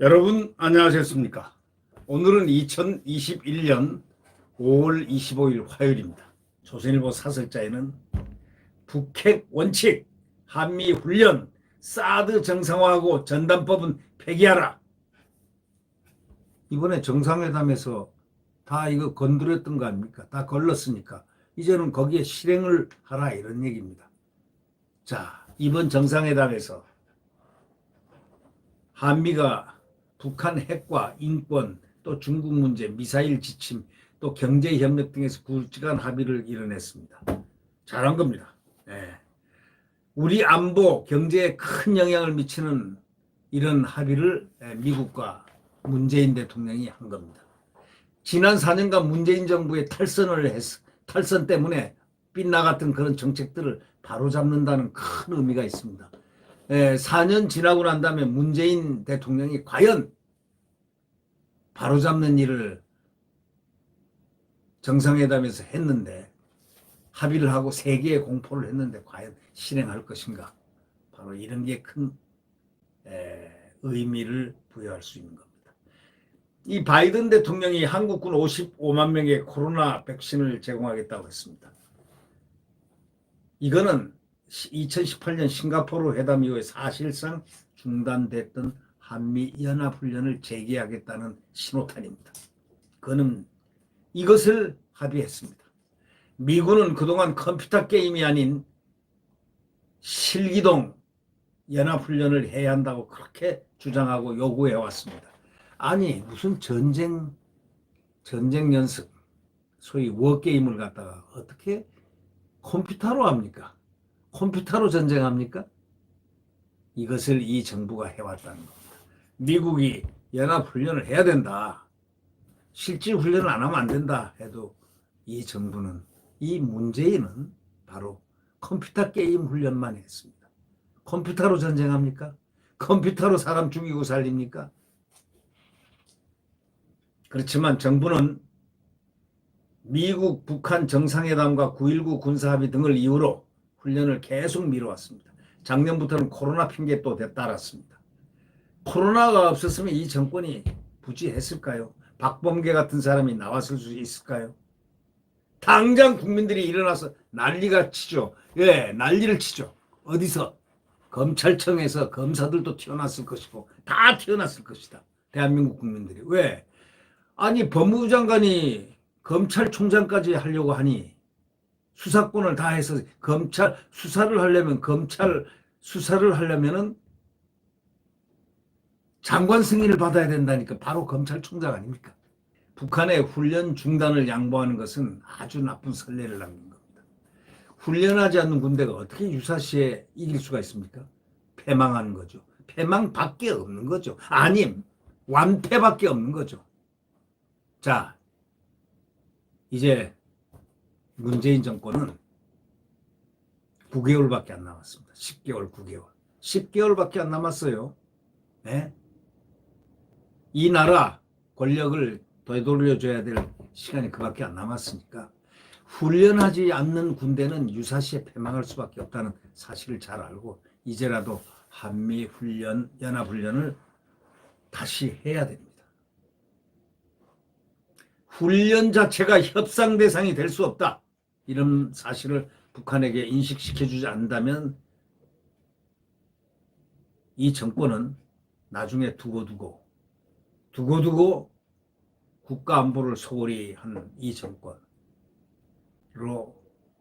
여러분 안녕하셨습니까? 오늘은 2021년 5월 25일 화요일입니다. 조선일보 사설자에는 북핵 원칙, 한미 훈련, 사드 정상화하고 전단법은 폐기하라. 이번에 정상회담에서 다 이거 건드렸던 거 아닙니까? 다 걸렀으니까 이제는 거기에 실행을 하라 이런 얘기입니다. 자, 이번 정상회담에서 한미가 북한 핵과 인권, 또 중국 문제, 미사일 지침, 또 경제협력 등에서 굵직한 합의를 이뤄냈습니다. 잘한 겁니다. 네. 우리 안보, 경제에 큰 영향을 미치는 이런 합의를 미국과 문재인 대통령이 한 겁니다. 지난 4년간 문재인 정부의 탈선 때문에 빗나갔던 그런 정책들을 바로잡는다는 큰 의미가 있습니다. 4년 지나고 난 다음에 문재인 대통령이 과연 바로잡는 일을 정상회담에서 했는데 합의를 하고 세계에 공포를 했는데 과연 실행할 것인가? 바로 이런 게 큰 의미를 부여할 수 있는 겁니다. 이 바이든 대통령이 한국군 55만 명의 코로나 백신을 제공하겠다고 했습니다. 이거는 2018년 싱가포르 회담 이후에 사실상 중단됐던 한미 연합훈련을 재개하겠다는 신호탄입니다. 그는 이것을 합의했습니다. 미군은 그동안 컴퓨터 게임이 아닌 실기동 연합훈련을 해야 한다고 그렇게 주장하고 요구해 왔습니다. 아니 무슨 전쟁 연습, 소위 워게임을 갖다가 어떻게 컴퓨터로 합니까? 컴퓨터로 전쟁합니까? 이것을 이 정부가 해왔다는 겁니다. 미국이 연합훈련을 해야 된다. 실질 훈련을 안 하면 안 된다 해도 이 정부는, 이 문재인은 바로 컴퓨터 게임 훈련만 했습니다. 컴퓨터로 전쟁합니까? 컴퓨터로 사람 죽이고 살립니까? 그렇지만 정부는 미국, 북한 정상회담과 9.19 군사합의 등을 이유로 훈련을 계속 미뤄왔습니다. 작년부터는 코로나 핑계 또 따랐습니다. 코로나가 없었으면 이 정권이 부지했을까요? 박범계 같은 사람이 나왔을 수 있을까요? 당장 국민들이 일어나서 난리가 치죠. 예, 난리를 치죠. 어디서? 검찰청에서 검사들도 튀어났을 것이고 다 튀어났을 것이다. 대한민국 국민들이. 왜? 아니 법무부 장관이 검찰총장까지 하려고 하니 수사권을 다 해서 검찰 수사를 하려면 검찰 수사를 하려면은 장관 승인을 받아야 된다니까. 바로 검찰총장 아닙니까? 북한의 훈련 중단을 양보하는 것은 아주 나쁜 선례를 남긴 겁니다. 훈련하지 않는 군대가 어떻게 유사시에 이길 수가 있습니까? 패망하는 거죠. 패망밖에 없는 거죠. 아님 완패밖에 없는 거죠. 자, 이제 문재인 정권은 9개월밖에 안 남았습니다. 10개월, 9개월. 10개월밖에 안 남았어요. 네? 이 나라 권력을 되돌려줘야 될 시간이 그밖에 안 남았으니까 훈련하지 않는 군대는 유사시에 패망할 수밖에 없다는 사실을 잘 알고 이제라도 한미훈련, 연합훈련을 다시 해야 됩니다. 훈련 자체가 협상 대상이 될 수 없다. 이런 사실을 북한에게 인식시켜주지 않는다면 이 정권은 나중에 두고두고 국가안보를 소홀히 한 이 정권으로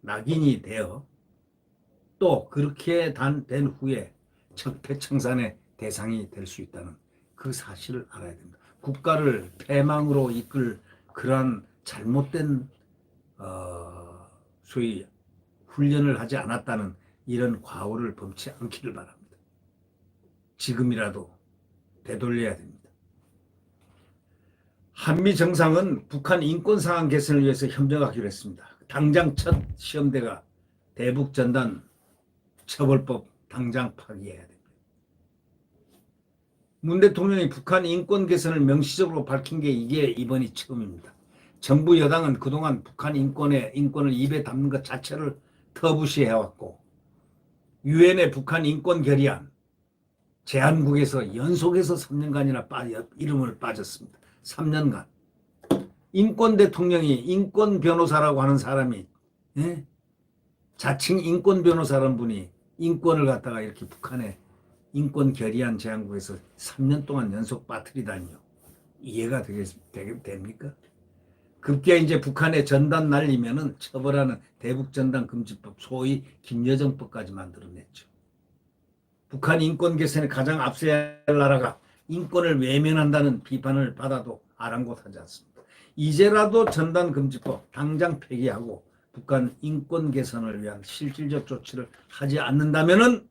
낙인이 되어 또 그렇게 된 후에 적폐청산의 대상이 될 수 있다는 그 사실을 알아야 됩니다. 국가를 패망으로 이끌 그러한 잘못된 소위 훈련을 하지 않았다는 이런 과오를 범치 않기를 바랍니다. 지금이라도 되돌려야 됩니다. 한미 정상은 북한 인권 상황 개선을 위해서 협력하기로 했습니다. 당장 첫 시험대가 대북전단 처벌법 당장 파기해야 됩니다. 문 대통령이 북한 인권 개선을 명시적으로 밝힌 게 이게 이번이 처음입니다. 정부 여당은 그동안 북한 인권을 입에 담는 것 자체를 터부시해왔고 유엔의 북한 인권 결의안, 제한국에서 연속해서 3년간이나 이름을 빠졌습니다. 3년간. 인권 대통령이 인권 변호사라고 하는 사람이, 예? 자칭 인권 변호사라는 분이 인권을 갖다가 이렇게 북한에 인권 결의안 제한국에서 3년 동안 연속 빠뜨리다니요. 이해가 됩니까? 급기야 이제 북한에 전단 날리면은 처벌하는 대북전단금지법, 소위 김여정법까지 만들어냈죠. 북한 인권 개선에 가장 앞서야 할 나라가 인권을 외면한다는 비판을 받아도 아랑곳하지 않습니다. 이제라도 전단금지법 당장 폐기하고 북한 인권 개선을 위한 실질적 조치를 하지 않는다면은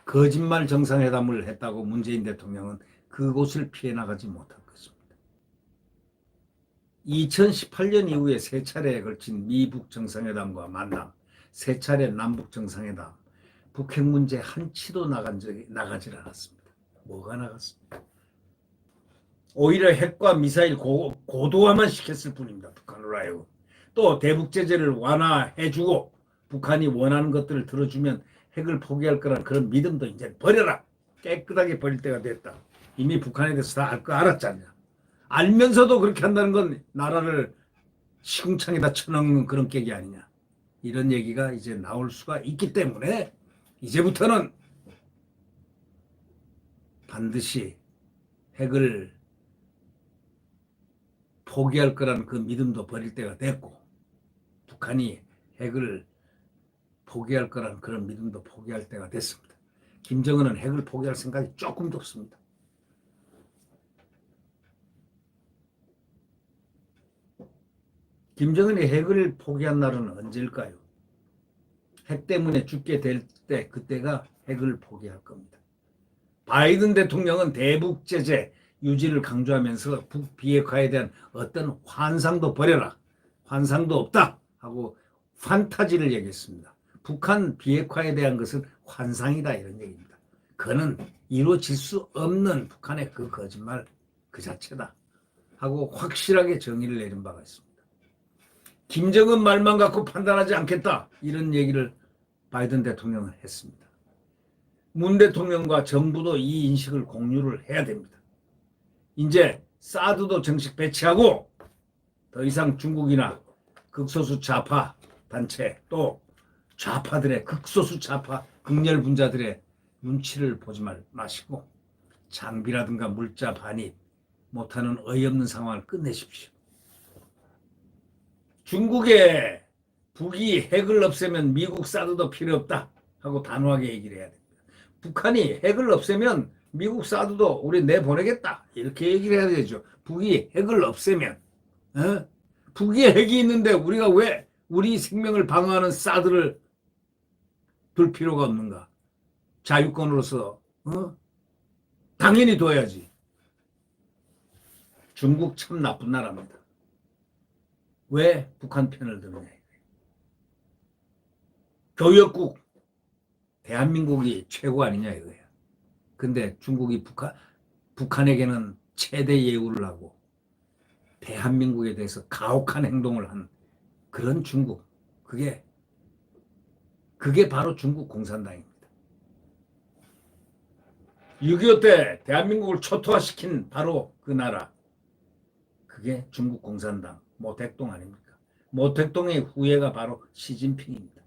거짓말 정상회담을 했다고 문재인 대통령은 그곳을 피해 나가지 못할 것입니다. 2018년 이후에 세 차례에 걸친 미북 정상회담과 만남, 세 차례 남북 정상회담, 북핵 문제 한치도 나가질 않았습니다. 뭐가 나갔습니까? 오히려 핵과 미사일 고도화만 시켰을 뿐입니다. 북한으로 하여금. 또 대북 제재를 완화해주고 북한이 원하는 것들을 들어주면 핵을 포기할 거란 그런 믿음도 이제 버려라. 깨끗하게 버릴 때가 됐다. 이미 북한에 대해서 다 알 거 알았잖냐. 알면서도 그렇게 한다는 건 나라를 시궁창에다 쳐넣는 그런 객이 아니냐. 이런 얘기가 이제 나올 수가 있기 때문에 이제부터는 반드시 핵을 포기할 거라는 그 믿음도 버릴 때가 됐고 북한이 핵을 포기할 거라는 그런 믿음도 포기할 때가 됐습니다. 김정은은 핵을 포기할 생각이 조금도 없습니다. 김정은이 핵을 포기한 날은 언제일까요? 핵 때문에 죽게 될 때 그때가 핵을 포기할 겁니다. 바이든 대통령은 대북 제재 유지를 강조하면서 북 비핵화에 대한 어떤 환상도 버려라. 환상도 없다 하고 판타지를 얘기했습니다. 북한 비핵화에 대한 것은 환상이다 이런 얘기입니다. 그는 이루어질 수 없는 북한의 그 거짓말 그 자체다 하고 확실하게 정의를 내린 바가 있습니다. 김정은 말만 갖고 판단하지 않겠다 이런 얘기를 바이든 대통령은 했습니다. 문 대통령과 정부도 이 인식을 공유를 해야 됩니다. 이제 사드도 정식 배치하고 더 이상 중국이나 극소수 좌파 단체 또 좌파들의 극소수 좌파 극렬분자들의 눈치를 보지 마시고 장비라든가 물자 반입 못하는 어이없는 상황을 끝내십시오. 중국에 북이 핵을 없애면 미국 사드도 필요 없다 하고 단호하게 얘기를 해야 됩니다. 북한이 핵을 없애면 미국 사드도 우리 내보내겠다 이렇게 얘기를 해야 되죠. 북이 핵을 없애면 북이 핵이 있는데 우리가 왜 우리 생명을 방어하는 사드를 둘 필요가 없는가? 자유권으로서 당연히 둬야지. 중국 참 나쁜 나라입니다. 왜 북한 편을 드느냐. 교역국 대한민국이 최고 아니냐 이거야. 근데 중국이 북한에게는 최대 예우를 하고 대한민국에 대해서 가혹한 행동을 한 그런 중국. 그게 바로 중국 공산당입니다. 6.25 때 대한민국을 초토화시킨 바로 그 나라. 그게 중국 공산당 모택동 아닙니까? 모택동의 후예가 바로 시진핑입니다.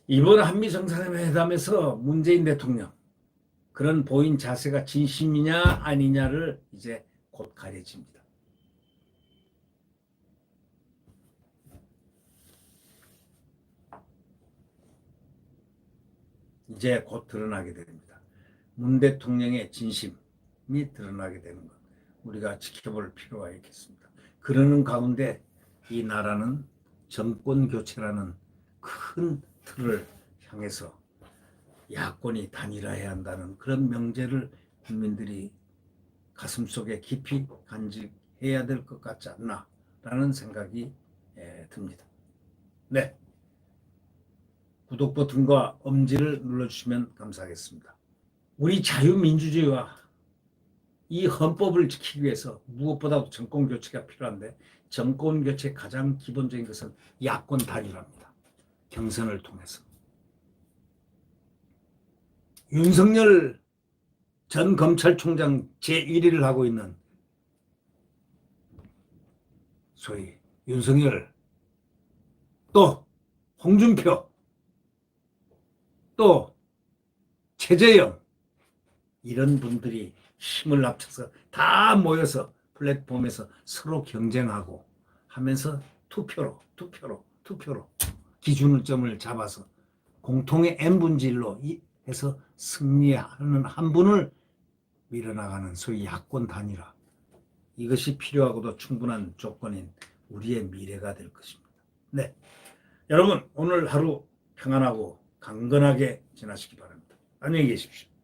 이번 한미 정상회담에서 문재인 대통령 그런 보인 자세가 진심이냐 아니냐를 이제 곧 가려집니다. 이제 곧 드러나게 됩니다. 문 대통령의 진심이 드러나게 되는 것 우리가 지켜볼 필요가 있겠습니다. 그러는 가운데 이 나라는 정권 교체라는 큰 틀을 향해서 야권이 단일화해야 한다는 그런 명제를 국민들이 가슴속에 깊이 간직해야 될 것 같지 않나라는 생각이 듭니다. 네, 구독 버튼과 엄지를 눌러주시면 감사하겠습니다. 우리 자유민주주의와 이 헌법을 지키기 위해서 무엇보다도 정권 교체가 필요한데 정권 교체의 가장 기본적인 것은 야권 단일화입니다. 경선을 통해서. 윤석열 전 검찰총장 제1위를 하고 있는 소위 윤석열, 또 홍준표, 또 최재형, 이런 분들이 힘을 합쳐서 다 모여서 플랫폼에서 서로 경쟁하고 하면서 투표로 기준점을 잡아서 공통의 N분질로 해서 승리하는 한 분을 밀어나가는 소위 야권 단일화, 이것이 필요하고도 충분한 조건인 우리의 미래가 될 것입니다. 네, 여러분 오늘 하루 평안하고 강건하게 지나시기 바랍니다. 안녕히 계십시오.